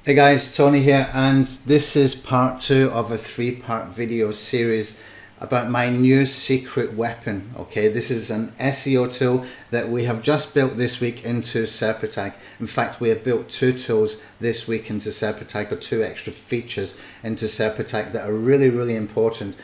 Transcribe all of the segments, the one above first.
Hey guys, Tony here, and this is part 2 of a 3-part video series about my new secret weapon. Okay, this is an SEO tool that we have just built this week into Serpattack. In fact, we have built 2 tools this week into Serpattack, or 2 extra features into Serpattack that are really important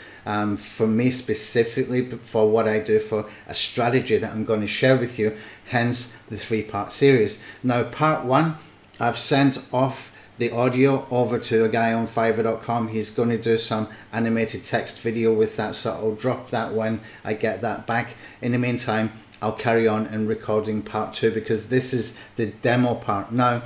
for me specifically, for what I do, for a strategy that I'm going to share with you, hence the 3-part series. Now, part 1, I've sent off the audio over to a guy on 𝗪𝗺𝗺.com. He's going to do some animated text video with that, so I'll drop that when I get that back. In the meantime, I'll carry on and recording part 2 because this is the demo part. Now,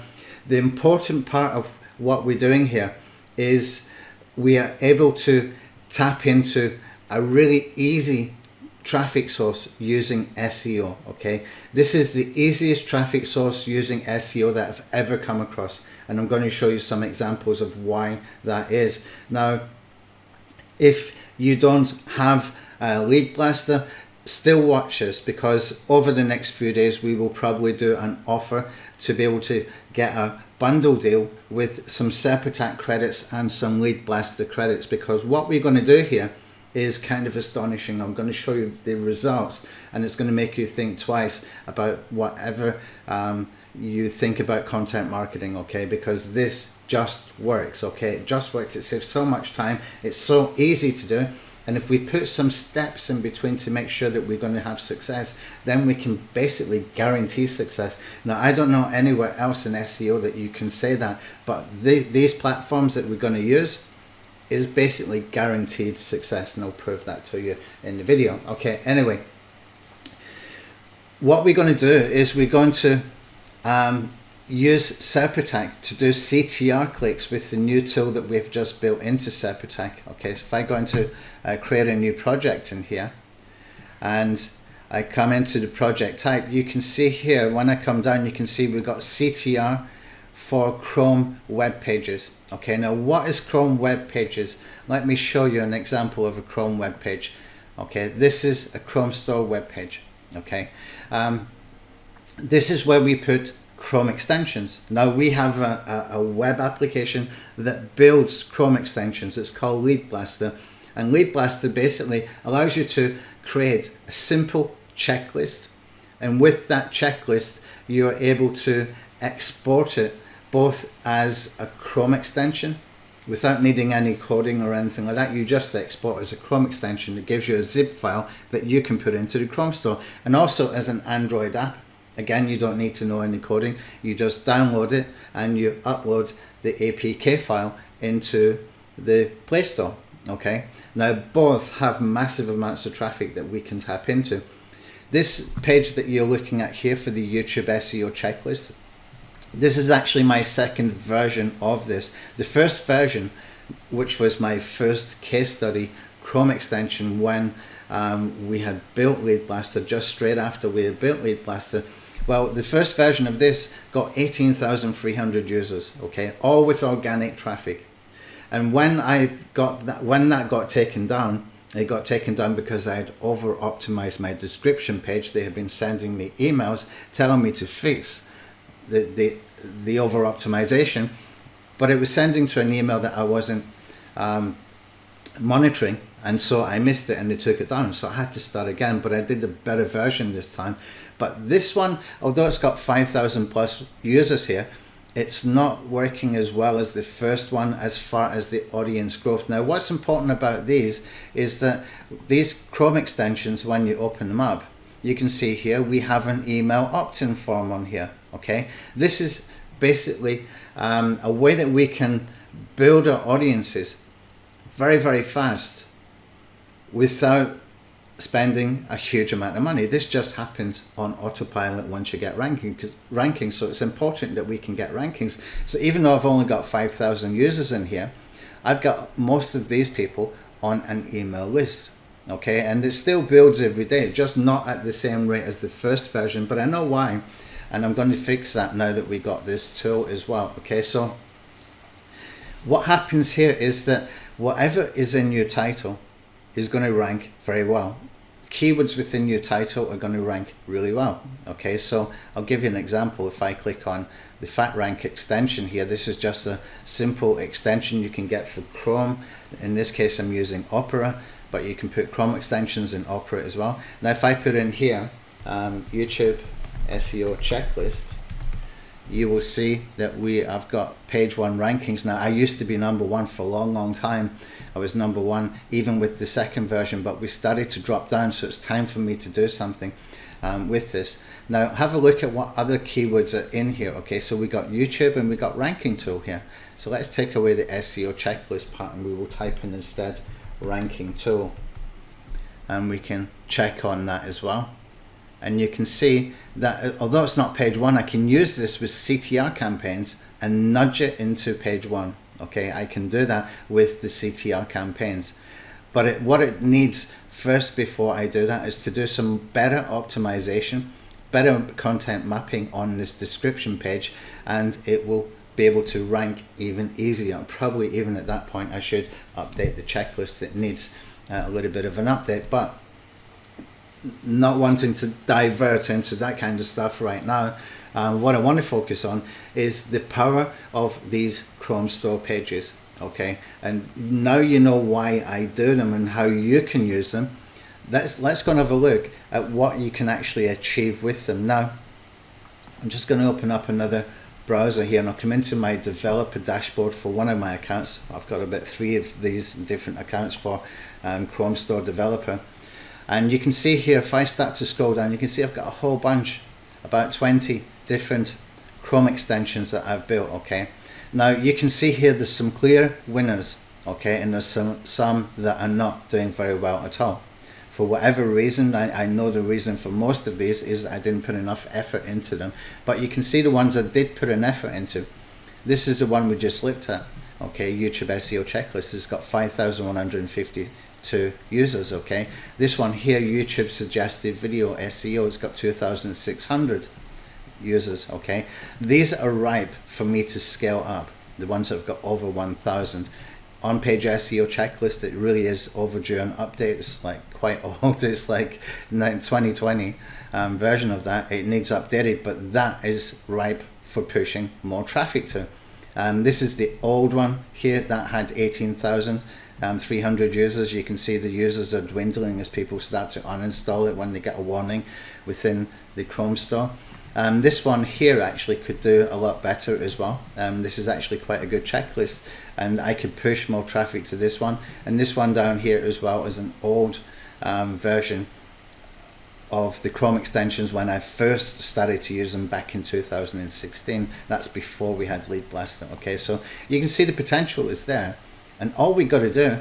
the important part of what we're doing here is we are able to tap into a really easy traffic source using SEO. Okay, this is the easiest traffic source using SEO that I've ever come across, and I'm going to show you some examples of why that is. Now, if you don't have a lead blaster, still watch us, because over the next few days we will probably do an offer to be able to get a bundle deal with some Serpattack credits and some lead blaster credits, because what we're going to do here is kind of astonishing. I'm going to show you the results, and it's going to make you think twice about whatever you think about content marketing, okay? Because this just works, okay? It just works. It saves so much time. It's so easy to do. And if we put some steps in between to make sure that we're going to have success, then we can basically guarantee success. Now, I don't know anywhere else in SEO that you can say that, but these platforms that we're going to use is basically guaranteed success, and I'll prove that to you in the video. Okay, anyway, what we're going to do is we're going to use Serpattack to do CTR clicks with the new tool that we've just built into Serpattack. Okay, so if I go into create a new project in here, and I come into the project type, you can see here, when I come down, you can see we've got CTR for Chrome web pages. Okay, now what is Chrome web pages? Let me show you an example of a Chrome web page. Okay, this is a Chrome store web page. Okay, this is where we put Chrome extensions. Now, we have a web application that builds Chrome extensions. It's called Lead Blaster, and Lead Blaster basically allows you to create a simple checklist, and with that checklist you are able to export it both as a Chrome extension without needing any coding or anything like that. You just export as a Chrome extension. It gives you a zip file that you can put into the Chrome store, and also as an Android app. Again, you don't need to know any coding. You just download it and you upload the APK file into the Play Store. Okay, now both have massive amounts of traffic that we can tap into. This page that you're looking at here for the YouTube SEO checklist, this is actually my second version of this. The first version, which was my first case study Chrome extension when we had built Lead Blaster, just straight after we had built Lead Blaster, well, the first version of this got 18,300 users, okay, all with organic traffic. And when that got taken down, it got taken down because I had over optimized my description page. They had been sending me emails telling me to fix the over optimization, but it was sending to an email that I wasn't monitoring, and so I missed it and they took it down, so I had to start again. But I did a better version this time. But this one, although it's got 5,000 plus users here, it's not working as well as the first one as far as the audience growth. Now, what's important about these is that these Chrome extensions, when you open them up, you can see here we have an email opt-in form on here. Okay, this is basically a way that we can build our audiences very fast without spending a huge amount of money. This just happens on autopilot once you get rankings, so it's important that we can get rankings. So even though I've only got 5,000 users in here, I've got most of these people on an email list. Okay, and it still builds every day, just not at the same rate as the first version, but I know why, and I'm going to fix that now that we got this tool as well. Okay, so what happens here is that whatever is in your title is going to rank very well. keywords within your title are going to rank really well. Okay, so I'll give you an example. If I click on the FatRank extension here, this is just a simple extension you can get for Chrome. In this case I'm using Opera, but you can put Chrome extensions in Opera as well. Now if I put in here YouTube SEO checklist, you will see that I've got page 1 rankings. Now I used to be #1 for a long time. I was #1 even with the second version, but we started to drop down, so it's time for me to do something with this. Now have a look at what other keywords are in here. Okay, so we got YouTube and we got ranking tool here. So let's take away the SEO checklist part and we will type in instead ranking tool, and we can check on that as well. And you can see that although it's not page 1, I can use this with CTR campaigns and nudge it into page 1. Okay, I can do that with the CTR campaigns. But what it needs first before I do that is to do some better optimization, better content mapping on this description page, and it will be able to rank even easier. Probably even at that point I should update the checklist. It needs a little bit of an update, but not wanting to divert into that kind of stuff right now. What I want to focus on is the power of these Chrome store pages. Okay, and now you know why I do them and how you can use them. Let's go and have a look at what you can actually achieve with them. Now I'm just going to open up another browser here and I'll come into my developer dashboard for one of my accounts. I've got about 3 of these different accounts for Chrome Store Developer. And you can see here, if I start to scroll down, you can see I've got a whole bunch, about 20 different Chrome extensions that I've built. Okay, now you can see here there's some clear winners, okay, and there's some that are not doing very well at all. For whatever reason, I know the reason for most of these is that I didn't put enough effort into them. But you can see the ones I did put an effort into. This is the one we just looked at. Okay, YouTube SEO checklist has got 5,152 users. Okay, this one here, YouTube suggested video SEO, it's got 2,600 users. Okay, these are ripe for me to scale up. The ones that have got over 1,000. On page SEO checklist, it really is overdue an update. It's like quite old. It's like 2020 version of that. It needs updated, but that is ripe for pushing more traffic to. This is the old one here that had 18,300 users. You can see the users are dwindling as people start to uninstall it when they get a warning within the Chrome store. This one here actually could do a lot better as well. This is actually quite a good checklist, and I could push more traffic to this one. And this one down here as well is an old version of the Chrome extensions when I first started to use them back in 2016. That's before we had Lead Blaster. Okay, so you can see the potential is there, and all we got to do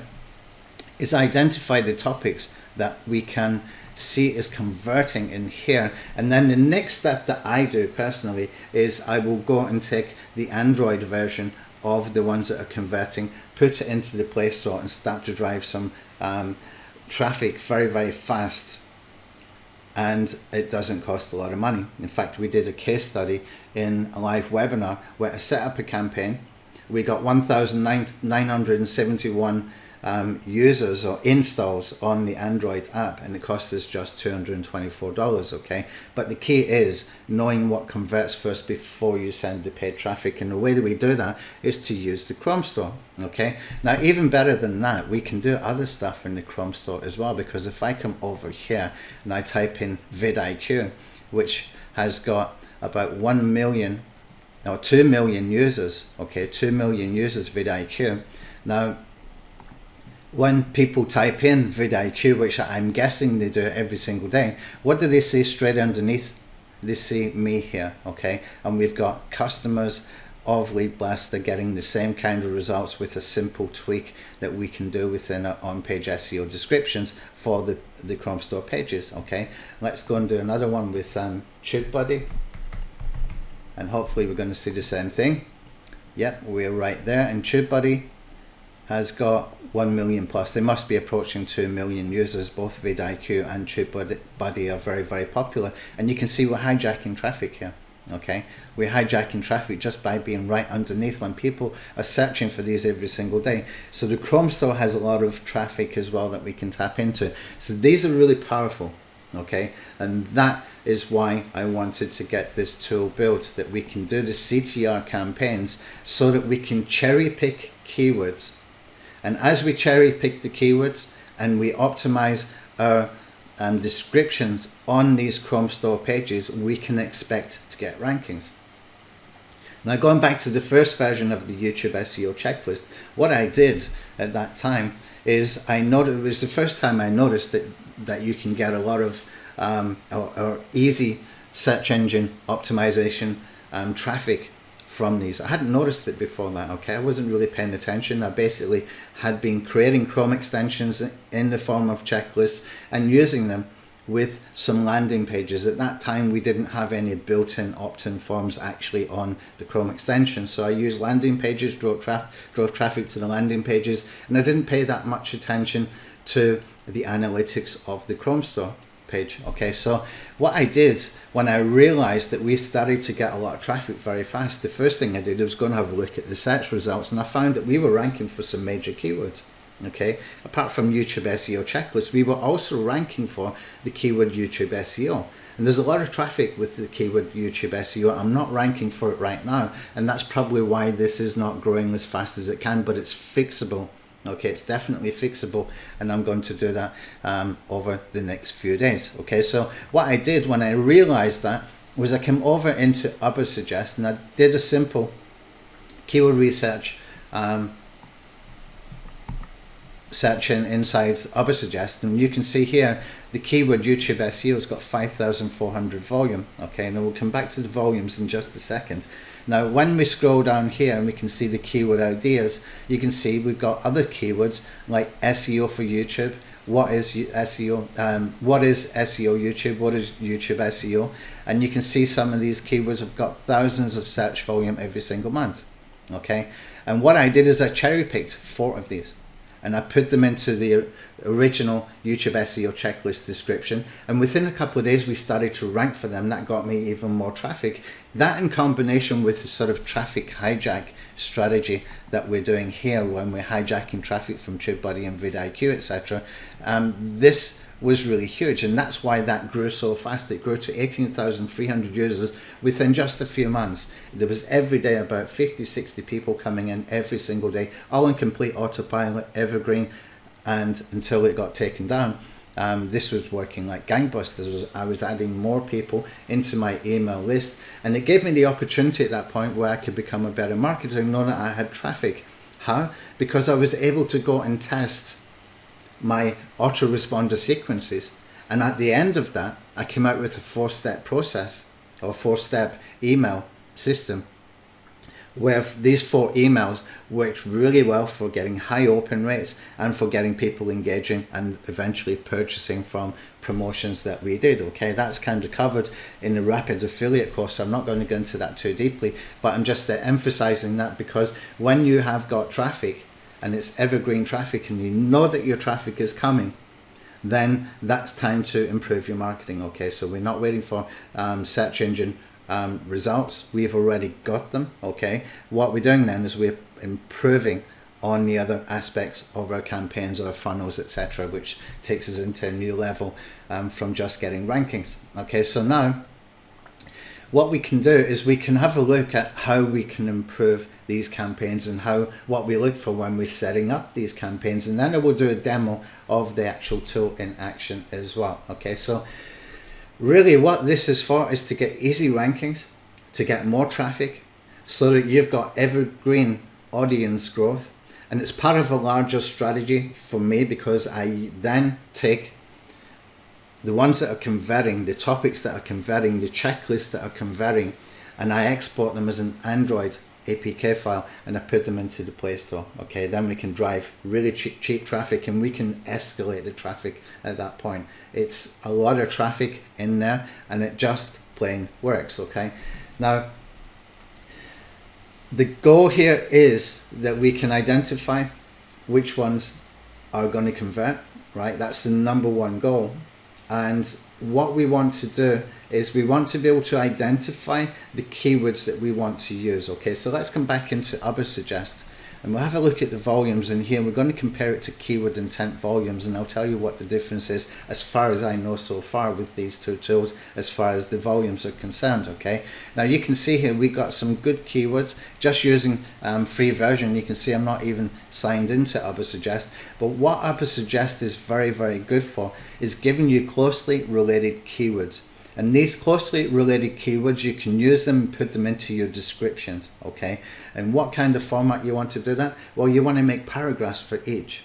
is identify the topics that we can see is converting in here. And then the next step that I do personally is I will go and take the Android version of the ones that are converting, put it into the Play Store and start to drive some traffic very fast. And it doesn't cost a lot of money. In fact, we did a case study in a live webinar where I set up a campaign. We got 1,971 users or installs on the Android app, and it cost us just $224. Okay, but the key is knowing what converts first before you send the paid traffic, and the way that we do that is to use the Chrome store. Okay, now even better than that, we can do other stuff in the Chrome store as well, because if I come over here and I type in vidIQ, which has got about 1 million or 2 million users, okay, 2 million users vidIQ. Now when people type in vidIQ, which I'm guessing they do every single day, what do they see straight underneath? They see me here. Okay, and we've got customers of Lead Blaster getting the same kind of results with a simple tweak that we can do within our on-page SEO descriptions for the Chrome store pages. Okay, let's go and do another one with TubeBuddy, and hopefully we're going to see the same thing. Yep, we're right there, and TubeBuddy has got 1 million plus. They must be approaching 2 million users. Both vidIQ and TubeBuddy are very popular, and you can see we're hijacking traffic here. Okay, we're hijacking traffic just by being right underneath when people are searching for these every single day. So the Chrome store has a lot of traffic as well that we can tap into. So these are really powerful. Okay, and that is why I wanted to get this tool built, that we can do the CTR campaigns so that we can cherry pick keywords. And as we cherry pick the keywords and we optimize our descriptions on these Chrome store pages, we can expect to get rankings. Now, going back to the first version of the YouTube SEO checklist, what I did at that time is I noticed, it was the first time I noticed that you can get a lot of or easy search engine optimization traffic from these. I hadn't noticed it before that. Okay, I wasn't really paying attention. I basically had been creating Chrome extensions in the form of checklists and using them with some landing pages. At that time, we didn't have any built-in opt-in forms actually on the Chrome extension. So I used landing pages, drove traffic to the landing pages, and I didn't pay that much attention to the analytics of the Chrome store page. Okay, so what I did when I realized that we started to get a lot of traffic very fast, the first thing I did was go and have a look at the search results, and I found that we were ranking for some major keywords. Okay, apart from YouTube SEO checklist, we were also ranking for the keyword YouTube SEO. And there's a lot of traffic with the keyword YouTube SEO. I'm not ranking for it right now, and that's probably why this is not growing as fast as it can, but it's fixable. Okay, it's definitely fixable, and I'm going to do that over the next few days. Okay, so what I did when I realized that was I came over into 𝗪𝗶𝘁 and I did a simple keyword research searching inside 𝗪𝗶𝘁, and you can see here the keyword YouTube SEO has got 5,400 volume. Okay, and we'll come back to the volumes in just a second. Now, when we scroll down here and we can see the keyword ideas, you can see we've got other keywords like SEO for YouTube. What is SEO? What is SEO YouTube? What is YouTube SEO? And you can see some of these keywords have got thousands of search volume every single month. Okay, and what I did is I cherry picked 4 of these, and I put them into the original YouTube SEO checklist description, and within a couple of days we started to rank for them. That got me even more traffic. That, in combination with the sort of traffic hijack strategy that we're doing here when we're hijacking traffic from TubeBuddy and vidIQ, etc., this was really huge, and that's why that grew so fast. It grew to 18,300 users within just a few months. There was every day about 50-60 people coming in every single day, all in complete autopilot, evergreen, and until it got taken down. This was working like gangbusters. I was adding more people into my email list, and it gave me the opportunity at that point where I could become a better marketer, knowing that I had traffic. How? Because I was able to go and test my autoresponder sequences, and at the end of that I came out with a 4-step process, or 4-step email system, where these 4 emails worked really well for getting high open rates and for getting people engaging and eventually purchasing from promotions that we did. Okay, that's kind of covered in the Rapid Affiliate course, so I'm not going to go into that too deeply, but I'm just emphasizing that because when you have got traffic and it's evergreen traffic and you know that your traffic is coming, then that's time to improve your marketing. Okay, so we're not waiting for search engine results. We've already got them. Okay, what we're doing then is we're improving on the other aspects of our campaigns, our funnels, etc., which takes us into a new level from just getting rankings. Okay, so now what we can do is we can have a look at how we can improve these campaigns and what we look for when we're setting up these campaigns, and then I will do a demo of the actual tool in action as well. Okay, so really what this is for is to get easy rankings, to get more traffic, so that you've got evergreen audience growth. And it's part of a larger strategy for me, because I then take the ones that are converting, the topics that are converting, the checklists that are converting, and I export them as an Android APK file and I put them into the Play Store. Okay, then we can drive really cheap traffic, and we can escalate the traffic at that point. It's a lot of traffic in there, and it just plain works. Okay, now the goal here is that we can identify which ones are going to convert, right? That's the #1 goal. And what we want to do is we want to be able to identify the keywords that we want to use. Okay, so let's come back into 𝗪𝗁𝗁𝗪 and we'll have a look at the volumes in here. We're going to compare it to keyword intent volumes, and I'll tell you what the difference is as far as I know so far with these two tools as far as the volumes are concerned. Okay, now you can see here we got some good keywords just using free version. You can see I'm not even signed into 𝗪𝗁𝗁𝗪, but what 𝗪𝗁𝗁𝗪 is very, very good for is giving you closely related keywords. And these closely related keywords, you can use them and put them into your descriptions, okay? And what kind of format you want to do that? Well, you want to make paragraphs for each.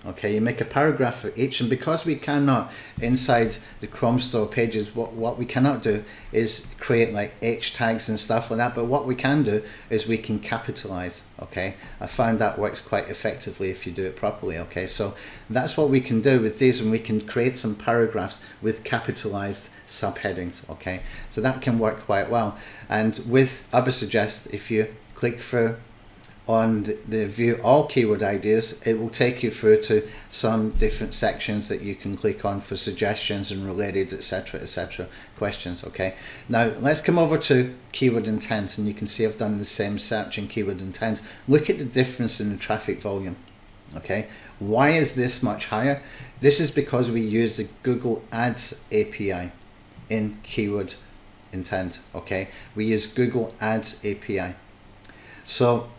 Okay, you make a paragraph for each, and because we cannot, inside the Chrome store pages, what we cannot do is create like H tags and stuff like that, but what we can do is we can capitalize, okay? I found that works quite effectively if you do it properly, okay? So that's what we can do with these, and we can create some paragraphs with capitalized subheadings, okay? So that can work quite well. And with 𝗪𝗁𝗁𝗪, if you click through on the view all keyword ideas, it will take you through to some different sections that you can click on for suggestions and related etc questions. Okay, now let's come over to keyword intent, and you can see I've done the same search in keyword intent. Look at the difference in the traffic volume. Okay, why is this much higher? This is because we use the Google Ads API in keyword intent. Okay, we use Google Ads API, so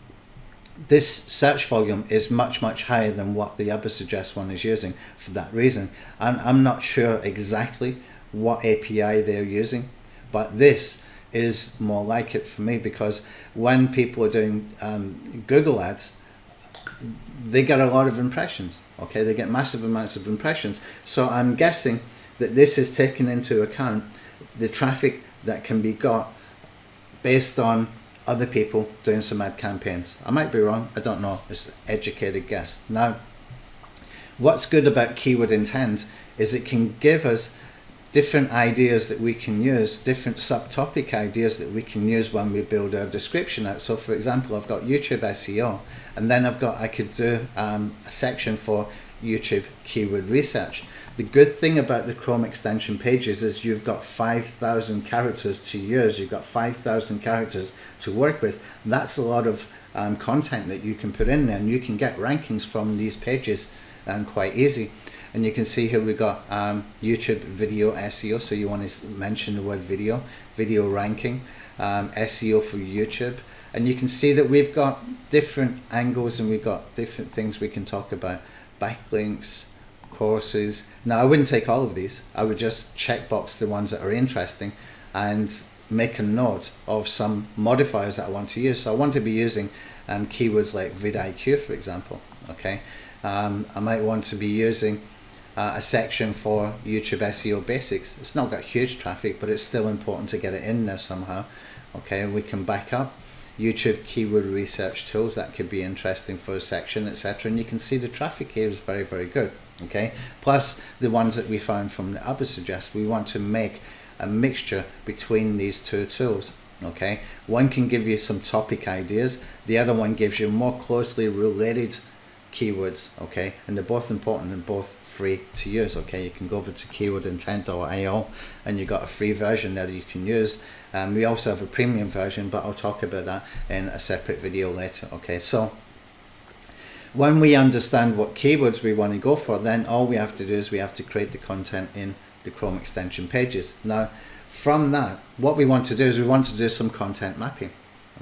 this search volume is much higher than what the 𝗪𝗁𝗁𝗪 one is using for that reason. And I'm not sure exactly what API they're using, but this is more like it for me, because when people are doing Google Ads, they get a lot of impressions. Okay, they get massive amounts of impressions. So I'm guessing that this is taking into account the traffic that can be got based on other people doing some ad campaigns. I might be wrong, I don't know, it's an educated guess. Now, what's good about keyword intent is it can give us different ideas that we can use, different subtopic ideas that we can use when we build our description out. So for example, I've got YouTube SEO, and then I could do a section for YouTube keyword research. The good thing about the Chrome extension pages is you've got 5,000 characters to use. You've got 5,000 characters to work with. That's a lot of content that you can put in there, and you can get rankings from these pages quite easy. And you can see here we've got YouTube video SEO, so you want to mention the word video ranking, SEO for YouTube, and you can see that we've got different angles and we've got different things we can talk about. Backlinks, courses. Now I wouldn't take all of these, I would just checkbox the ones that are interesting and make a note of some modifiers that I want to use. So I want to be using keywords like vidIQ, for example. Okay, I might want to be using a section for YouTube SEO basics. It's not got huge traffic, but it's still important to get it in there somehow. Okay, we can back up YouTube keyword research tools. That could be interesting for a section, etc. And you can see the traffic here is very, very good. Okay, plus the ones that we found from the 𝗪𝗁𝗁𝗪. We want to make a mixture between these two tools. Okay, one can give you some topic ideas, the other one gives you more closely related keywords. Okay, and they're both important and both free to use. Okay, you can go over to keywordintent.io and you've got a free version there that you can use. We also have a premium version, but I'll talk about that in a separate video later. Okay, so when we understand what keywords we want to go for, then all we have to do is we have to create the content in the Chrome extension pages. Now from that, what we want to do is we want to do some content mapping.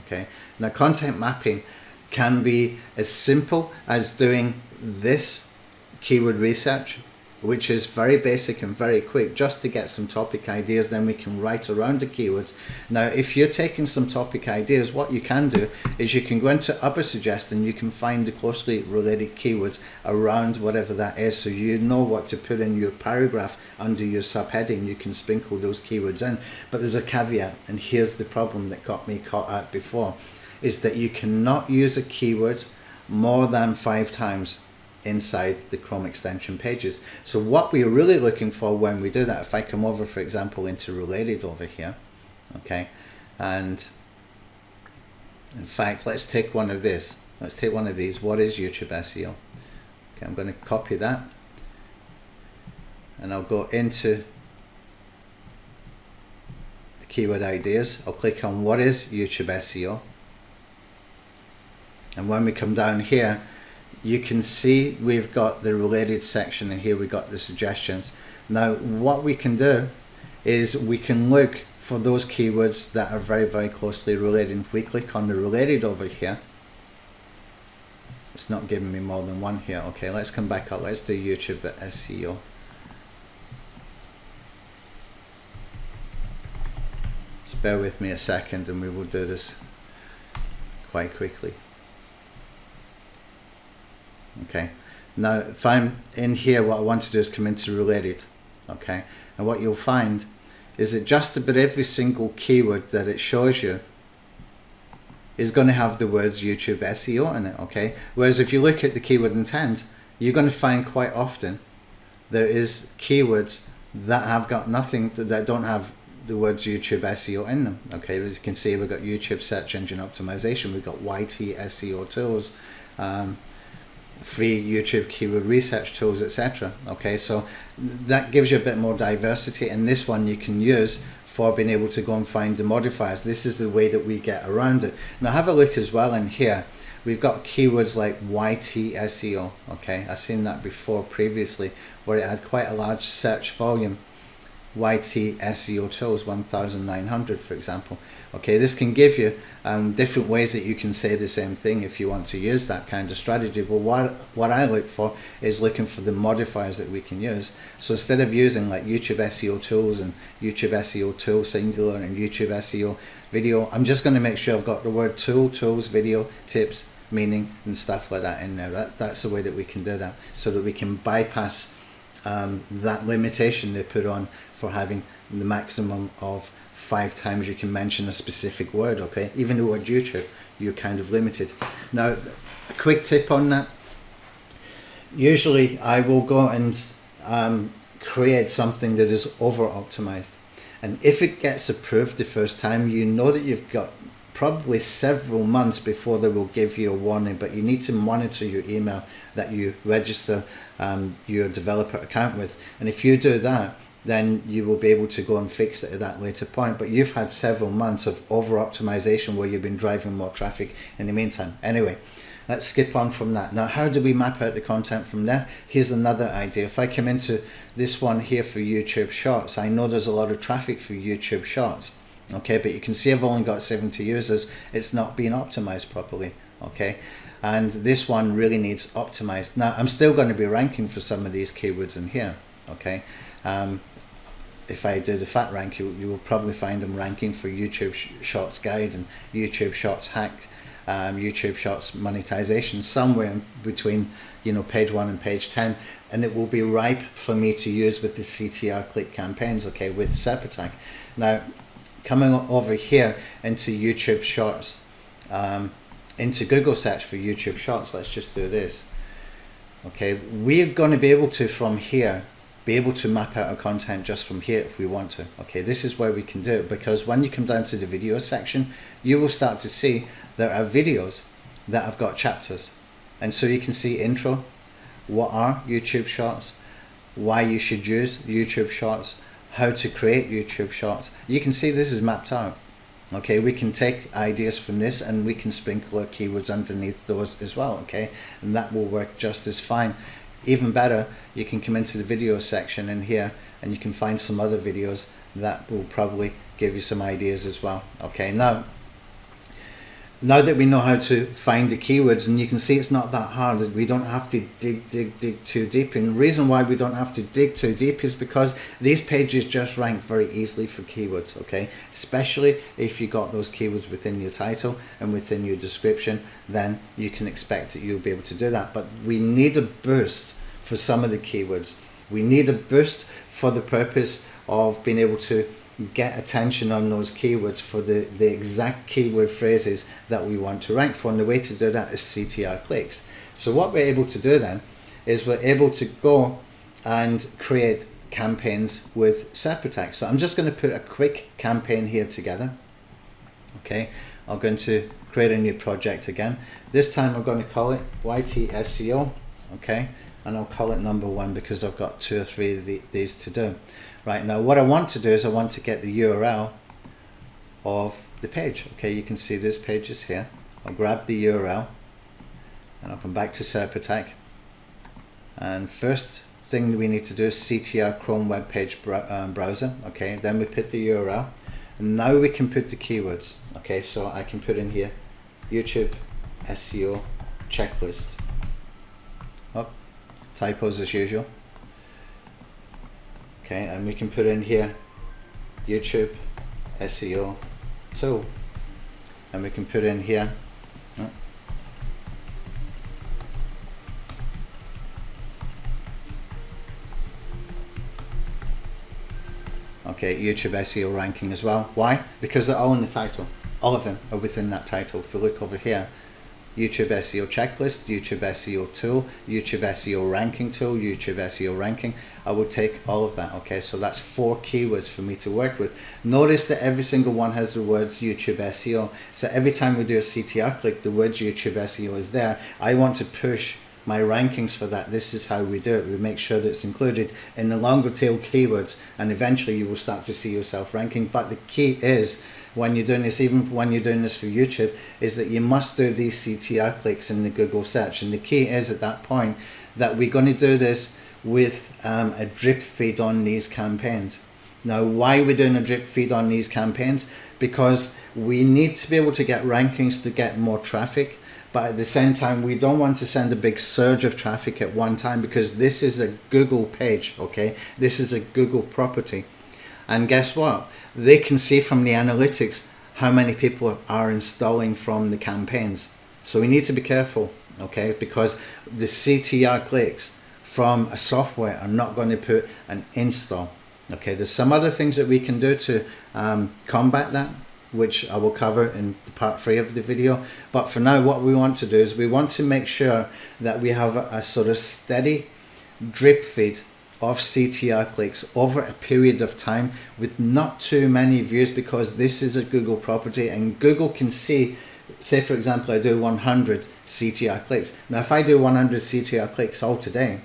Okay, now content mapping can be as simple as doing this keyword research, which is very basic and very quick, just to get some topic ideas. Then we can write around the keywords. Now if you're taking some topic ideas, what you can do is you can go into 𝗪𝗁𝗁𝗪 and you can find the closely related keywords around whatever that is, so you know what to put in your paragraph under your subheading. You can sprinkle those keywords in, but there's a caveat, and here's the problem that got me caught out before, is that you cannot use a keyword more than 5 times inside the Chrome extension pages. So what we're really looking for when we do that, if I come over for example into related over here, okay, and in fact let's take one of this, let's take one of these. What is YouTube SEO? Okay, I'm going to copy that and I'll go into the keyword ideas. I'll click on what is YouTube SEO, and when we come down here, you can see we've got the related section, and here we got the suggestions. Now what we can do is we can look for those keywords that are very, very closely related. If we click on the related over here, it's not giving me more than one here. Okay, let's come back up. Let's do YouTube SEO. Just bear with me a second and we will do this quite quickly. Okay, now if I'm in here, what I want to do is come into related. Okay, and what you'll find is that just about every single keyword that it shows you is going to have the words YouTube SEO in it. Okay, whereas if you look at the keyword intent, you're going to find quite often there is keywords that have got nothing, that don't have the words YouTube SEO in them. Okay, as you can see, we've got YouTube search engine optimization, we've got YT SEO tools, free YouTube keyword research tools, etc. Okay, so that gives you a bit more diversity, and this one you can use for being able to go and find the modifiers. This is the way that we get around it. Now have a look as well in here. We've got keywords like YT SEO. Okay, I've seen that before previously where it had quite a large search volume. YT SEO tools 1900, for example. Okay, this can give you different ways that you can say the same thing if you want to use that kind of strategy. But what I look for is looking for the modifiers that we can use. So instead of using like YouTube SEO tools and YouTube SEO tool singular and YouTube SEO video, I'm just going to make sure I've got the word tool, tools, video, tips, meaning and stuff like that in there. That's the way that we can do that, so that we can bypass that limitation they put on for having the maximum of 5 times you can mention a specific word. Okay, even the word YouTube, you're kind of limited. Now a quick tip on that, usually I will go and create something that is over optimized, and if it gets approved the first time, you know that you've got probably several months before they will give you a warning, but you need to monitor your email that you register your developer account with, and if you do that, then you will be able to go and fix it at that later point. But you've had several months of over optimization where you've been driving more traffic in the meantime. Anyway, let's skip on from that. Now how do we map out the content from there? Here's another idea. If I come into this one here for YouTube Shorts, I know there's a lot of traffic for YouTube Shorts. Okay, but you can see I've only got 70 users. It's not being optimized properly. Okay, and this one really needs optimized. Now I'm still going to be ranking for some of these keywords in here. Okay, if I do the fat rank, you will probably find them ranking for YouTube Shorts Guide and YouTube Shorts Hack, YouTube Shorts Monetization, somewhere in between, you know, page 1 and page 10, and it will be ripe for me to use with the CTR click campaigns. Okay, with Serpattack. Now coming over here into YouTube Shorts, into Google search for YouTube Shorts, let's just do this. Okay, we're going to be able to, from here, be able to map out our content just from here if we want to. Okay, this is where we can do it, because when you come down to the video section, you will start to see there are videos that have got chapters, and so you can see intro, what are YouTube Shorts, why you should use YouTube Shorts, how to create YouTube Shorts. You can see this is mapped out. Okay, we can take ideas from this and we can sprinkle our keywords underneath those as well. Okay, and that will work just as fine. Even better, you can come into the video section in here and you can find some other videos that will probably give you some ideas as well. Okay, now that we know how to find the keywords, and you can see it's not that hard, we don't have to dig too deep. And the reason why we don't have to dig too deep is because these pages just rank very easily for keywords. Okay, especially if you got those keywords within your title and within your description, then you can expect that you'll be able to do that. But we need a boost for some of the keywords. We need a boost for the purpose of being able to get attention on those keywords for the exact keyword phrases that we want to rank for, and the way to do that is CTR clicks. So what we're able to do then is we're able to go and create campaigns with Serpattack. So I'm just going to put a quick campaign here together. Okay, I'm going to create a new project again. This time I'm going to call it YT SEO okay, and I'll call it number 1 because I've got 2 or 3 of these to do. Right, now what I want to do is I want to get the URL of the page. Okay, you can see this page is here. I'll grab the URL and I'll come back to Serpattack, and first thing we need to do is CTR Chrome web page browser. Okay, then we put the URL, and now we can put the keywords. Okay, so I can put in here YouTube SEO checklist. Oh, typos as usual. Okay, and we can put in here YouTube SEO tool, and we can put in here okay, YouTube SEO ranking as well. Why? Because they're all in the title. All of them are within that title. If you look over here, YouTube SEO checklist, YouTube SEO tool, YouTube SEO ranking tool, YouTube SEO ranking, I would take all of that. Okay, so that's 4 keywords for me to work with. Notice that every single one has the words YouTube SEO. So every time we do a CTR click, the words YouTube SEO is there. I want to push my rankings for that. This is how we do it. We make sure that it's included in the longer tail keywords, and eventually you will start to see yourself ranking. But the key is, when you're doing this, even when you're doing this for YouTube, is that you must do these CTR clicks in the Google search. And the key is at that point that we're going to do this with a drip feed on these campaigns. Now, why are we doing a drip feed on these campaigns? Because we need to be able to get rankings to get more traffic, but at the same time we don't want to send a big surge of traffic at one time, because this is a Google page. Okay, this is a Google property, and guess what? They can see from the analytics how many people are installing from the campaigns. So we need to be careful, okay, because the CTR clicks from a software are not going to put an install. Okay, there's some other things that we can do to combat that, which I will cover in part 3 of the video. But for now, what we want to do is we want to make sure that we have a sort of steady drip feed of CTR clicks over a period of time with not too many views, because this is a Google property and Google can see, say for example I do 100 CTR clicks. Now if I do 100 CTR clicks all today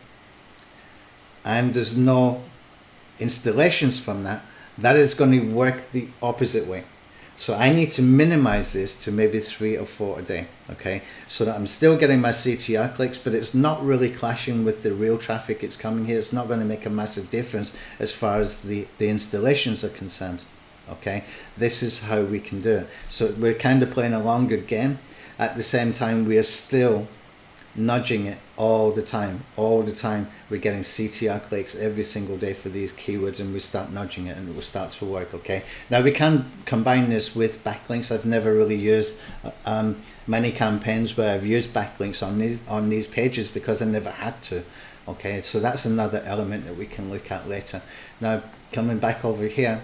and there's no installations from that, that is going to work the opposite way. So I need to minimize this to maybe 3 or 4 a day, okay? So that I'm still getting my CTR clicks, but it's not really clashing with the real traffic it's coming here. It's not going to make a massive difference as far as the installations are concerned, okay? This is how we can do it. So we're kind of playing a longer game. At the same time, we are still nudging it all the time. We're getting CTR clicks every single day for these keywords, and we start nudging it and it will start to work. Okay, now we can combine this with backlinks. I've never really used many campaigns where I've used backlinks on these pages because I never had to. Okay, so that's another element that we can look at later. Now coming back over here,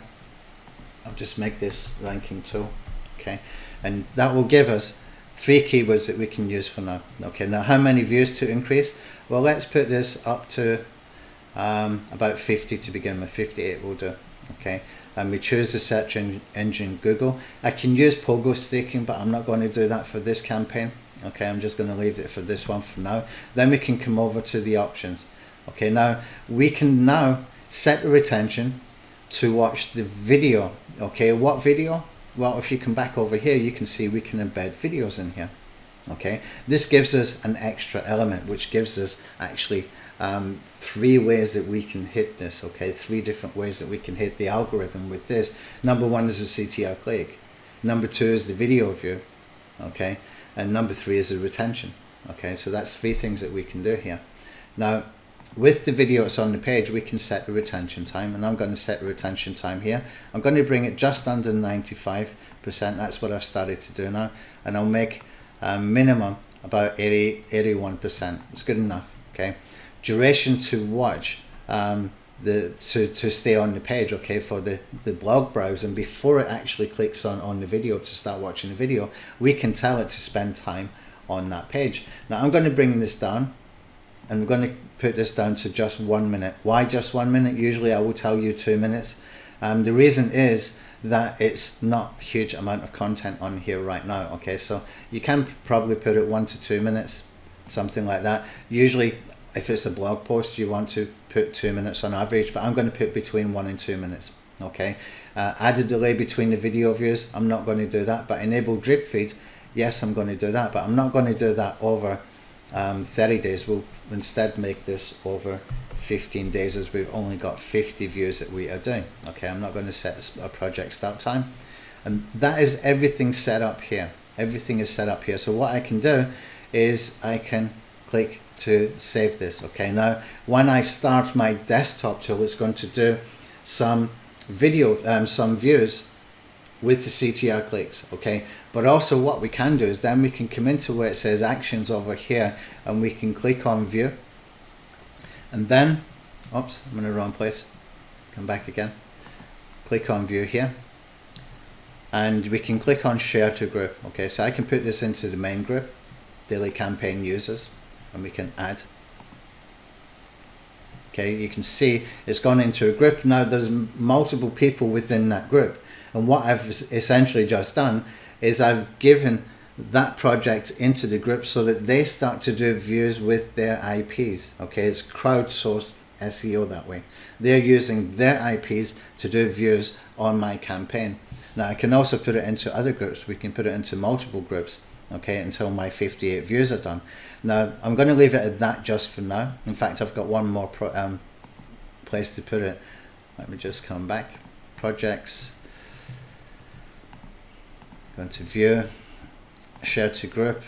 I'll just make this ranking tool, okay, and that will give us 3 keywords that we can use for now. Okay, now how many views to increase? Well, let's put this up to about 50 to begin with. 58 will do. Okay, and we choose the search engine Google. I can use pogo staking, but I'm not going to do that for this campaign. Okay, I'm just going to leave it for this one for now. Then we can come over to the options. Okay, now we can now set the retention to watch the video. Okay, what video? Well, if you come back over here, you can see we can embed videos in here. Okay, this gives us an extra element, which gives us actually 3 ways that we can hit this. Okay, 3 different ways that we can hit the algorithm with this. Number 1 is the CTR click. Number 2 is the video view. Okay, and number 3 is the retention. Okay, so that's 3 things that we can do here. Now, with the video that's on the page, we can set the retention time, and I'm going to set the retention time here. I'm going to bring it just under 95%. That's what I've started to do now, and I'll make a minimum about 81%. It's good enough. Okay, duration to watch, to stay on the page, okay, for the blog browse, and before it actually clicks on the video to start watching the video, we can tell it to spend time on that page. Now I'm going to bring this down, and we're going to put this down to just 1 minute. Why just 1 minute? Usually I will tell you 2 minutes. The reason is that it's not a huge amount of content on here right now. Okay, so you can probably put it 1 to 2 minutes, something like that. Usually if it's a blog post you want to put 2 minutes on average, but I'm going to put between 1 and 2 minutes. Okay, add a delay between the video views, I'm not going to do that. But enable drip feed, yes, I'm going to do that, but I'm not going to do that over 30 days. We'll instead make this over 15 days, as we've only got 50 views that we are doing. Okay, I'm not going to set a project start time. And that is everything set up here. Everything is set up here. So what I can do is I can click to save this. Okay, now when I start my desktop tool, it's going to do some video, some views with the CTR clicks. Okay, but also what we can do is then we can come into where it says actions over here, and we can click on view, and then, oops, I'm in the wrong place, come back again, click on view here, and we can click on share to group. Okay, so I can put this into the main group, daily campaign users, and we can add. Okay, you can see it's gone into a group. Now there's multiple people within that group, and what I've essentially just done is I've given that project into the group so that they start to do views with their IPs. Okay, it's crowdsourced SEO that way. They're using their IPs to do views on my campaign. Now I can also put it into other groups. We can put it into multiple groups, okay, until my 58 views are done. Now I'm going to leave it at that just for now. In fact, I've got one more place to put it. Let me just come back, projects, go into view, share to group,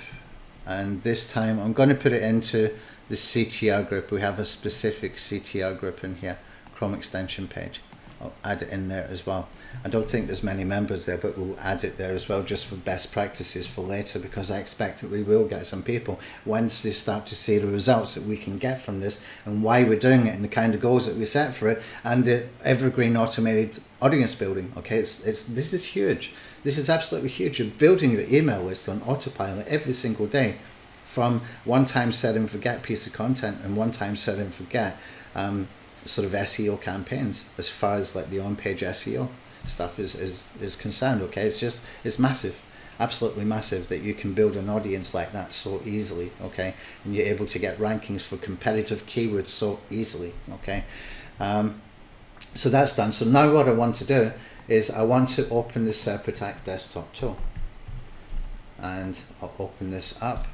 and this time I'm going to put it into the CTR group. We have a specific CTR group in here, Chrome extension page. I'll add it in there as well. I don't think there's many members there, but we'll add it there as well, just for best practices for later, because I expect that we will get some people once they start to see the results that we can get from this, and why we're doing it, and the kind of goals that we set for it, and the evergreen automated audience building. Okay, this is huge. This is absolutely huge. You're building your email list on autopilot every single day, from one-time set and forget piece of content and one-time set and forget sort of SEO campaigns, as far as like the on-page SEO stuff is concerned. Okay, it's massive, absolutely massive, that you can build an audience like that so easily. Okay, and you're able to get rankings for competitive keywords so easily. Okay, so that's done. So now what I want to do is I want to open the Serpattack desktop tool, and I'll open this up.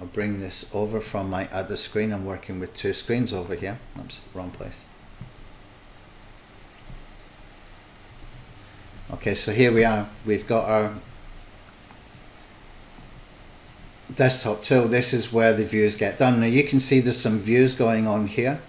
I'll bring this over from my other screen. I'm working with two screens over here. Oops, wrong place. Okay, so here we are. We've got our desktop tool. This is where the views get done. Now you can see there's some views going on here.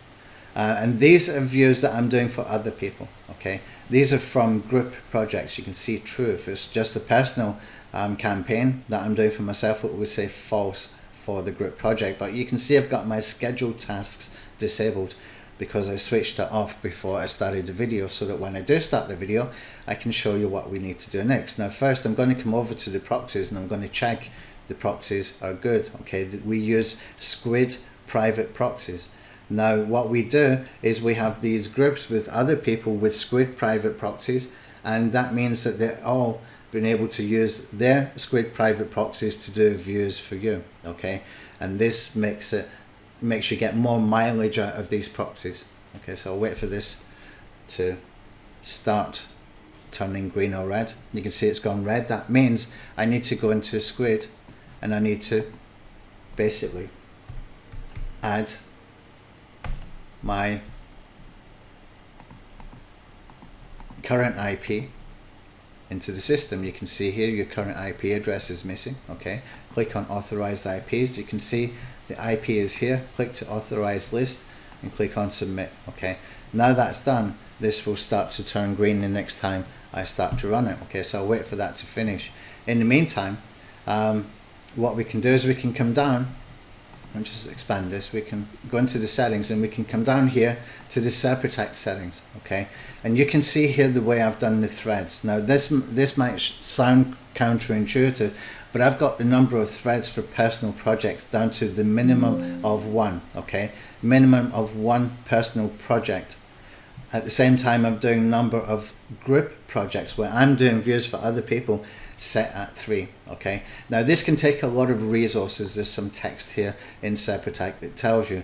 And these are views that I'm doing for other people. Okay, these are from group projects. You can see true. If it's just a personal campaign that I'm doing for myself, it would say false for the group project. But you can see I've got my scheduled tasks disabled because I switched it off before I started the video, so that when I do start the video I can show you what we need to do next. Now first I'm going to come over to the proxies, and I'm going to check the proxies are good. Okay, we use Squid private proxies. Now what we do is we have these groups with other people with Squid private proxies, and that means that they're all been able to use their Squid private proxies to do views for you. Okay, and this makes you get more mileage out of these proxies. Okay, so I'll wait for this to start turning green or red. You can see it's gone red. That means I need to go into Squid, and I need to basically add my current IP into the system. You can see here your current IP address is missing. Okay, click on authorized IPs. You can see the IP is here. Click to authorize list and click on submit. Okay, now that's done, this will start to turn green the next time I start to run it. Okay, so I'll wait for that to finish. In the meantime, what we can do is we can come down and just expand this. We can go into the settings, and we can come down here to the Serpattack settings. Okay, and you can see here the way I've done the threads. Now this might sound counterintuitive, but I've got the number of threads for personal projects down to the minimum of one. Okay, minimum of one personal project. At the same time, I'm doing a number of group projects where I'm doing views for other people set at 3. Okay, now this can take a lot of resources. There's some text here in Serpattack that tells you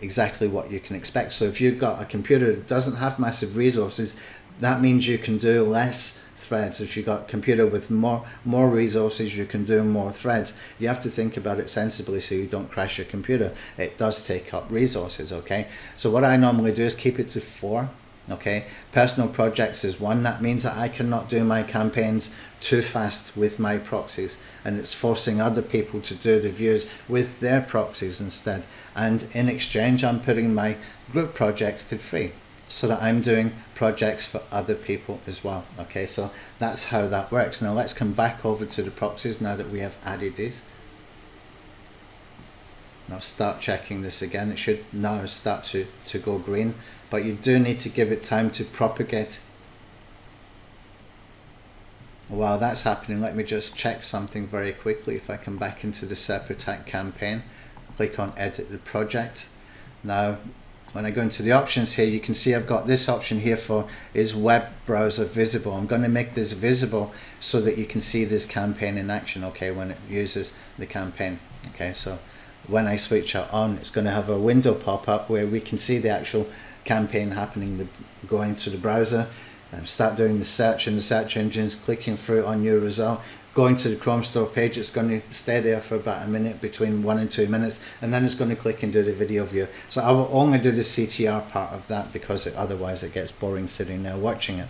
exactly what you can expect. So if you've got a computer that doesn't have massive resources, that means you can do less threads. If you've got a computer with more resources, you can do more threads. You have to think about it sensibly so you don't crash your computer. It does take up resources. Okay, so what I normally do is keep it to 4. Okay, personal projects is 1. That means that I cannot do my campaigns too fast with my proxies, and it's forcing other people to do the views with their proxies instead. And in exchange, I'm putting my group projects to 3, so that I'm doing projects for other people as well. Okay, so that's how that works. Now let's come back over to the proxies now that we have added these. Now start checking this again. It should now start to go green, but you do need to give it time to propagate. While that's happening, let me just check something very quickly. If I come back into the Serpattack campaign, click on edit the project. Now when I go into the options here, you can see I've got this option here for is web browser visible. I'm going to make this visible so that you can see this campaign in action, okay, when it uses the campaign. Okay, so when I switch it on, it's going to have a window pop up where we can see the actual campaign happening, going to the browser, start doing the search in the search engines, clicking through on your result, going to the Chrome store page. It's going to stay there for about a minute, between 1 and 2 minutes, and then it's going to click and do the video view. So I will only do the CTR part of that because otherwise it gets boring sitting there watching it.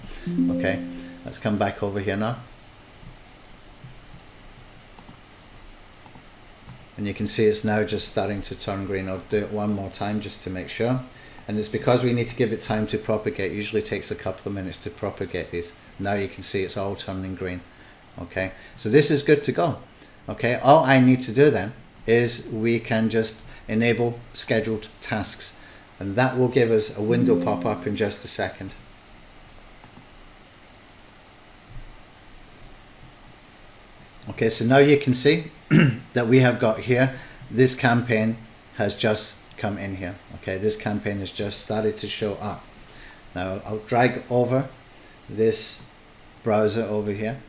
Okay, let's come back over here now. And you can see it's now just starting to turn green. I'll do it one more time just to make sure. And it's because we need to give it time to propagate. It usually takes a couple of minutes to propagate these. Now you can see it's all turning green. Okay, so this is good to go. Okay, all I need to do then is we can just enable scheduled tasks, and that will give us a window pop up in just a second. Okay, so now you can see that we have got here, this campaign has just come in here. Okay, this campaign has just started to show up. Now I'll drag over this browser over here,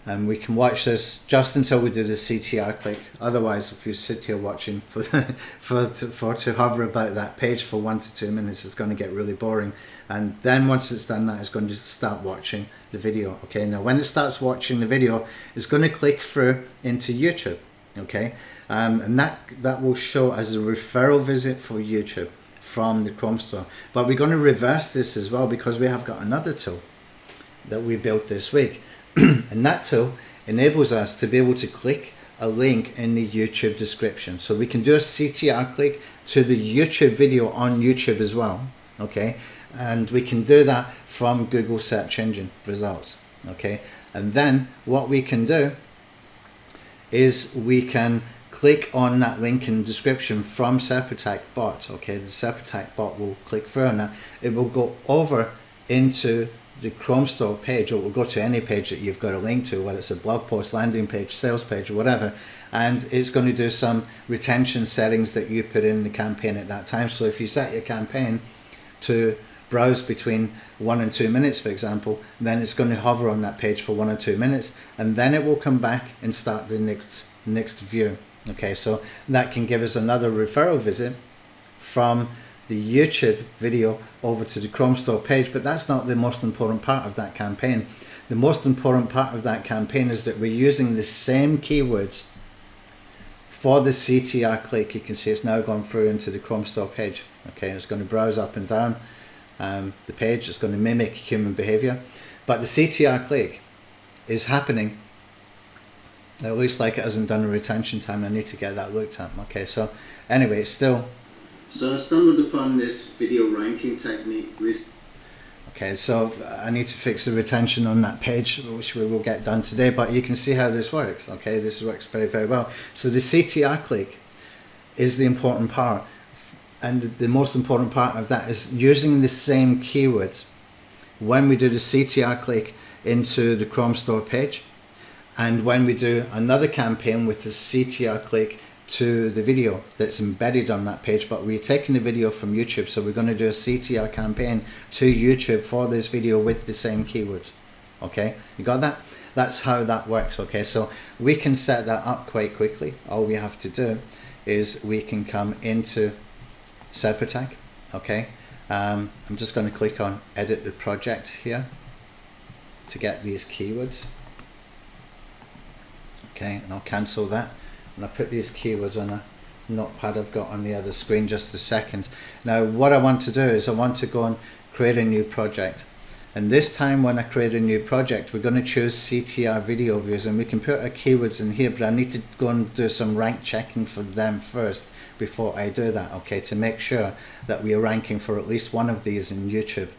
and we can watch this just until we do the CTR click. Otherwise, if you sit here watching for to hover about that page for 1 to 2 minutes, it's going to get really boring. And then once it's done that, it's going to start watching the video. Okay, now when it starts watching the video, it's going to click through into YouTube. Okay, and that will show as a referral visit for YouTube from the Chrome store. But we're going to reverse this as well, because we have got another tool that we built this week. And that tool enables us to be able to click a link in the YouTube description. So we can do a CTR click to the YouTube video on YouTube as well. Okay, and we can do that from Google search engine results. Okay, and then what we can do is we can click on that link in the description from Serpattack bot. Okay, the Serpattack bot will click through on that. It will go over into the Chrome store page, or it will go to any page that you've got a link to, whether it's a blog post, landing page, sales page, or whatever, and it's going to do some retention settings that you put in the campaign at that time. So if you set your campaign to browse between 1 and 2 minutes, for example, then it's going to hover on that page for 1 or 2 minutes, and then it will come back and start the next view. Okay, so that can give us another referral visit from the YouTube video over to the Chrome store page. But that's not the most important part of that campaign. The most important part of that campaign is that we're using the same keywords for the CTR click. You can see it's now gone through into the Chrome store page. Okay, it's going to browse up and down the page. It's going to mimic human behavior, but the CTR click is happening. It looks like it hasn't done a retention time. I need to get that looked at. Okay, so anyway, it's still. So I stumbled upon this video ranking technique. Okay, so I need to fix the retention on that page, which we will get done today, but you can see how this works. Okay, this works very, very well. So the CTR click is the important part, and the most important part of that is using the same keywords when we do the CTR click into the Chrome store page, and when we do another campaign with the CTR click to the video that's embedded on that page. But we're taking the video from YouTube, so we're going to do a CTR campaign to YouTube for this video with the same keywords. Okay, you got that? That's how that works. Okay, so we can set that up quite quickly. All we have to do is we can come into Serpattack. Okay, I'm just going to click on edit the project here to get these keywords. Okay, and I'll cancel that, and I'll put these keywords on a notepad I've got on the other screen just a second. Now what I want to do is I want to go and create a new project, and this time when I create a new project we're going to choose CTR video views, and we can put our keywords in here, but I need to go and do some rank checking for them first before I do that, okay, to make sure that we are ranking for at least one of these in YouTube.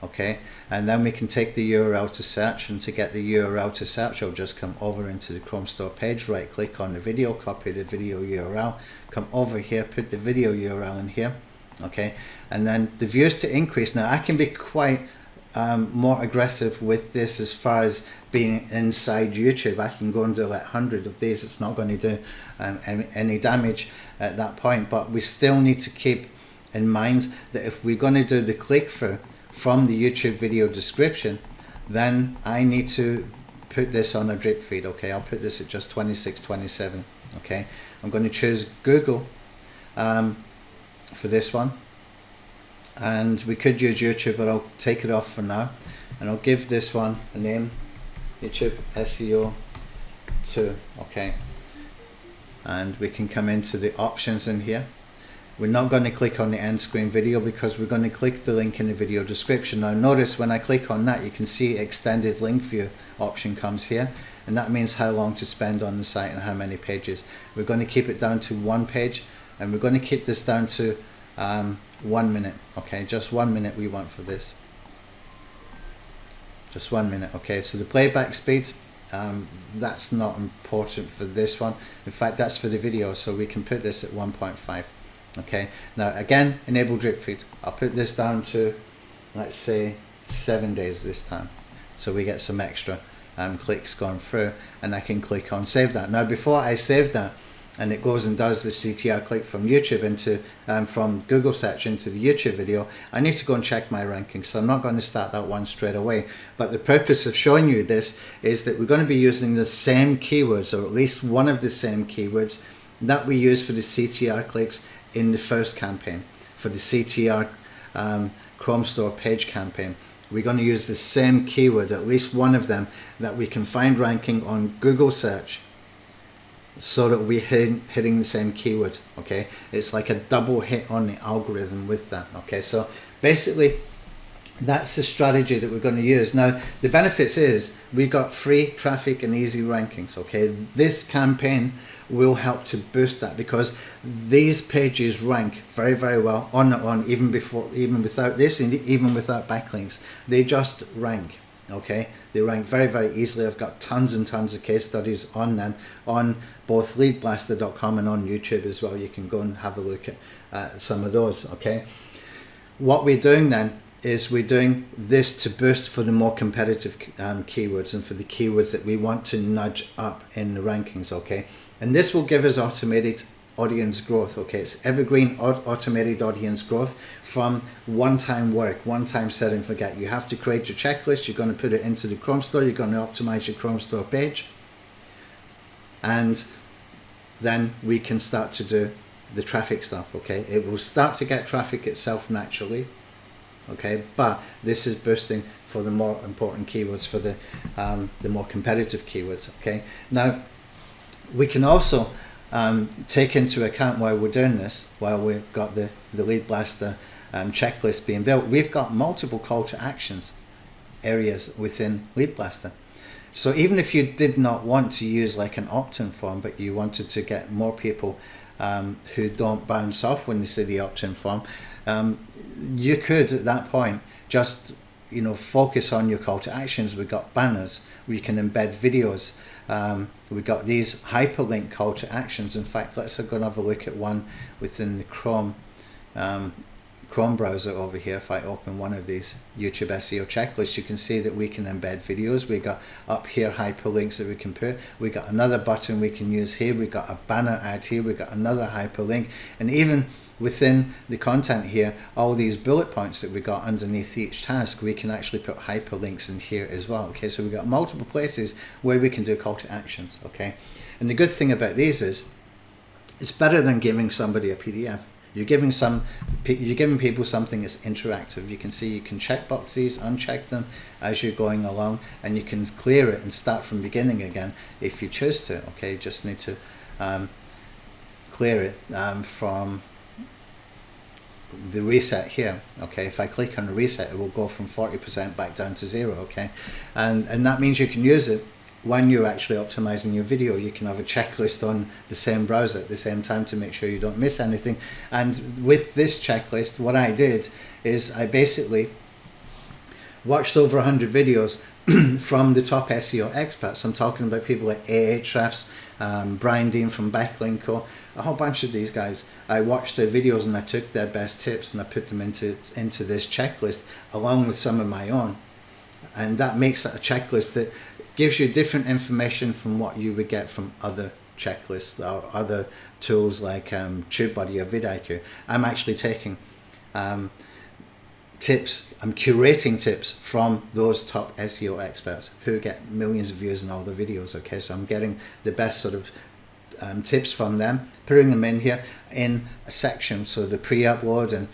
Okay, and then we can take the URL to search, and to get the URL to search I'll just come over into the Chrome Store page, right click on the video, copy the video URL, come over here, put the video URL in here. Okay, and then the views to increase. Now I can be quite more aggressive with this as far as being inside YouTube. I can go and do like 100 of these. It's not going to do any damage at that point, but we still need to keep in mind that if we're going to do the click-through from the YouTube video description, then I need to put this on a drip feed. Okay, I'll put this at just 2627. Okay, I'm going to choose Google for this one, and we could use YouTube, but I'll take it off for now, and I'll give this one a name, YouTube SEO 2. Okay, and we can come into the options in here. We're not going to click on the end screen video because we're going to click the link in the video description. Now notice when I click on that, you can see extended link view option comes here, and that means how long to spend on the site and how many pages. We're going to keep it down to 1 page, and we're going to keep this down to 1 minute. Okay, just 1 minute we want for this. Just 1 minute. Okay, so the playback speed, that's not important for this one. In fact, that's for the video, so we can put this at 1.5. Okay, now again, enable drip feed. I'll put this down to, let's say, 7 days this time, so we get some extra clicks going through, and I can click on save that. Now before I save that and it goes and does the CTR click from YouTube into from Google search into the YouTube video, I need to go and check my rankings. So I'm not going to start that one straight away, but the purpose of showing you this is that we're going to be using the same keywords, or at least one of the same keywords that we use for the CTR clicks in the first campaign. For the CTR Chrome Store page campaign, we're going to use the same keyword, at least one of them, that we can find ranking on Google search, so that we're hitting the same keyword. Okay, it's like a double hit on the algorithm with that. Okay, so basically that's the strategy that we're going to use. Now the benefits is we've got free traffic and easy rankings. Okay, this campaign will help to boost that, because these pages rank very, very well on even without this, and even without backlinks, they just rank. Okay, they rank very, very easily. I've got tons and tons of case studies on them on both leadblaster.com and on YouTube as well. You can go and have a look at some of those. Okay, what we're doing then is we're doing this to boost for the more competitive keywords, and for the keywords that we want to nudge up in the rankings. Okay, and this will give us automated audience growth. Okay, it's evergreen automated audience growth from one-time work, one-time set and forget. You have to create your checklist, you're going to put it into the Chrome Store, you're going to optimize your Chrome Store page, and then we can start to do the traffic stuff. Okay, it will start to get traffic itself naturally. Okay, but this is boosting for the more important keywords, for the more competitive keywords. Okay, now we can also take into account, while we're doing this, while we've got the Lead Blaster checklist being built, we've got multiple call to actions areas within Lead Blaster. So even if you did not want to use like an opt-in form, but you wanted to get more people who don't bounce off when they see the opt-in form, you could at that point just focus on your call to actions. We've got banners, we can embed videos, we've got these hyperlink call to actions. In fact, let's go and have a look at one within the Chrome Chrome browser over here, if I open one of these YouTube SEO checklists, you can see that we can embed videos. We got up here hyperlinks that we can put. We got another button we can use here. We got a banner ad here. We got another hyperlink, and even within the content here, all these bullet points that we got underneath each task, we can actually put hyperlinks in here as well. Okay, so we got multiple places where we can do call to actions. Okay, and the good thing about these is it's better than giving somebody a PDF. You're giving people something that's interactive. You can see, you can checkbox these, uncheck them as you're going along, and you can clear it and start from beginning again if you choose to. Okay, you just need to clear it from the reset here. Okay, if I click on the reset, it will go from 40% back down to 0. Okay, and that means you can use it when you're actually optimizing your video. You can have a checklist on the same browser at the same time to make sure you don't miss anything. And with this checklist, what I did is I basically watched over 100 videos from the top SEO experts. I'm talking about people like Ahrefs, Brian Dean from Backlinko, a whole bunch of these guys. I watched their videos and I took their best tips and I put them into this checklist along with some of my own. And that makes it a checklist that gives you different information from what you would get from other checklists or other tools like TubeBuddy or vidIQ. I'm actually taking tips, I'm curating tips from those top SEO experts who get millions of views in all the videos. Okay, so I'm getting the best sort of tips from them, putting them in here in a section. So the pre-upload and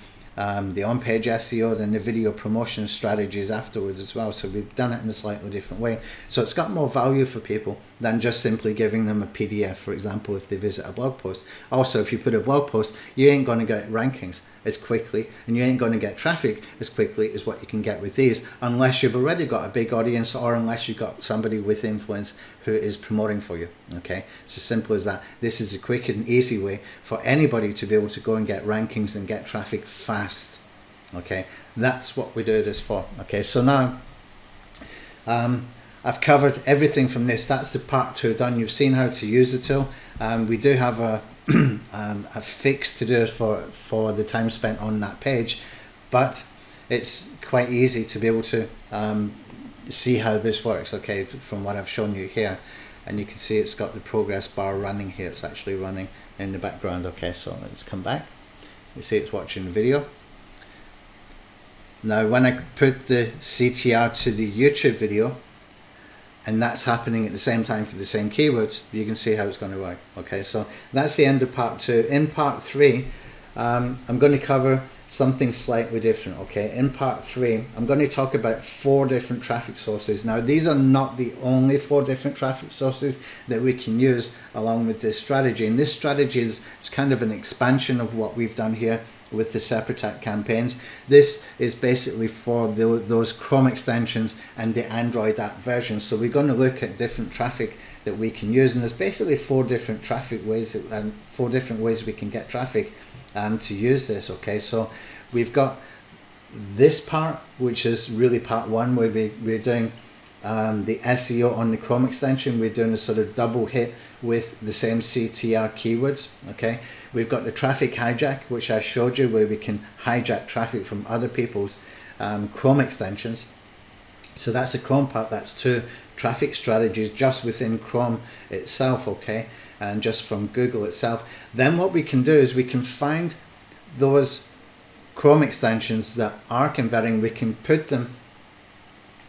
the on-page SEO, then the video promotion strategies afterwards as well. So we've done it in a slightly different way. So it's got more value for people than just simply giving them a PDF, for example, if they visit a blog post. Also, if you put a blog post, you ain't going to get rankings as quickly, and you ain't going to get traffic as quickly as what you can get with these, unless you've already got a big audience or unless you've got somebody with influence who is promoting for you. Okay, it's as simple as that. This is a quick and easy way for anybody to be able to go and get rankings and get traffic fast. Okay, that's what we do this for. Okay, so now I've covered everything from this. That's the part 2 done. You've seen how to use the tool. We do have a fix to do for the time spent on that page, but it's quite easy to be able to see how this works. Okay, from what I've shown you here, and you can see it's got the progress bar running here. It's actually running in the background. Okay, so let's come back. You see it's watching the video. Now when I put the CTR to the YouTube video, and that's happening at the same time for the same keywords, you can see how it's going to work. Okay, so that's the end of part 2. In part 3, I'm going to cover something slightly different. Okay, in part 3, I'm going to talk about 4 different traffic sources. Now, these are not the only 4 different traffic sources that we can use along with this strategy. And this strategy is kind of an expansion of what we've done here with the Serpattack campaigns. This is basically for those Chrome extensions and the Android app versions. So we're going to look at different traffic that we can use, and there's basically 4 different traffic ways and 4 different ways we can get traffic to use this. Okay, so we've got this part, which is really part 1, where we're doing the SEO on the Chrome extension. We're doing a sort of double hit with the same CTR keywords. Okay, we've got the traffic hijack, which I showed you, where we can hijack traffic from other people's Chrome extensions. So that's the Chrome part. That's 2 traffic strategies just within Chrome itself. Okay, and just from Google itself. Then what we can do is we can find those Chrome extensions that are converting. We can put them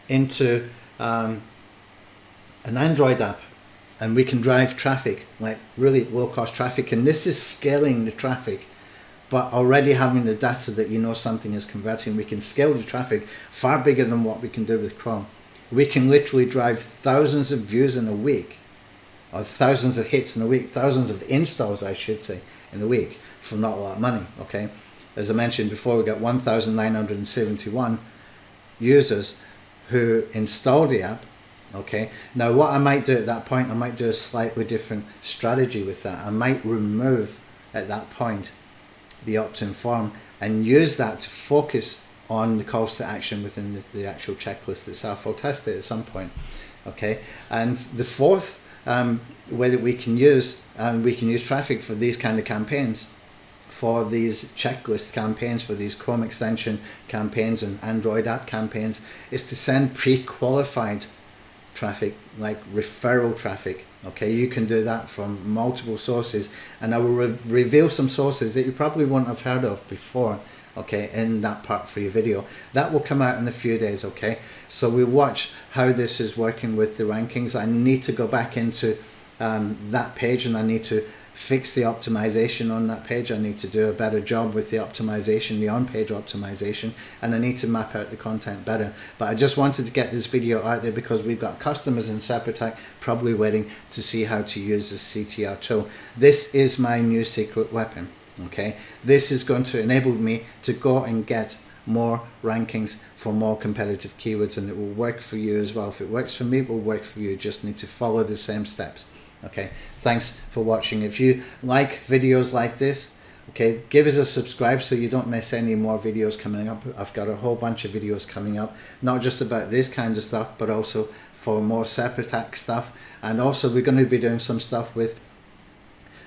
into an Android app, and we can drive traffic, like really low cost traffic. And this is scaling the traffic, but already having the data that you know something is converting. We can scale the traffic far bigger than what we can do with Chrome. We can literally drive thousands of views in a week, or thousands of hits in a week, thousands of installs, I should say, in a week for not a lot of money. Okay, as I mentioned before, we got 1,971 users who install the app. Okay, now what I might do at that point, I might do a slightly different strategy with that. I might remove at that point the opt-in form and use that to focus on the calls to action within the actual checklist itself. I'll test it at some point. Okay, and the 4th way that we can use traffic for these kind of campaigns for these checklist campaigns, for these Chrome extension campaigns and Android app campaigns, is to send pre-qualified traffic, like referral traffic. Okay, you can do that from multiple sources, and I will reveal some sources that you probably wouldn't have heard of before, okay, in that part 3 video. That will come out in a few days, okay? So we watch how this is working with the rankings. I need to go back into that page, and I need to fix the optimization on that page. I need to do a better job with the optimization, the on-page optimization, and I need to map out the content better. But I just wanted to get this video out there because we've got customers in Serpattack probably waiting to see how to use the CTR tool. This is my new secret weapon, okay? This is going to enable me to go and get more rankings for more competitive keywords, and it will work for you as well. If it works for me, it will work for you. You just need to follow the same steps. Okay, thanks for watching. If you like videos like this, okay, give us a subscribe so you don't miss any more videos coming up. I've got a whole bunch of videos coming up, not just about this kind of stuff, but also for more Serpattack stuff. And also we're going to be doing some stuff with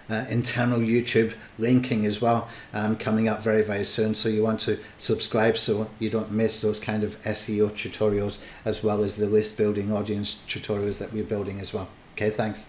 internal YouTube linking as well, coming up very, very soon. So you want to subscribe so you don't miss those kind of SEO tutorials, as well as the list building audience tutorials that we're building as well. Okay, thanks.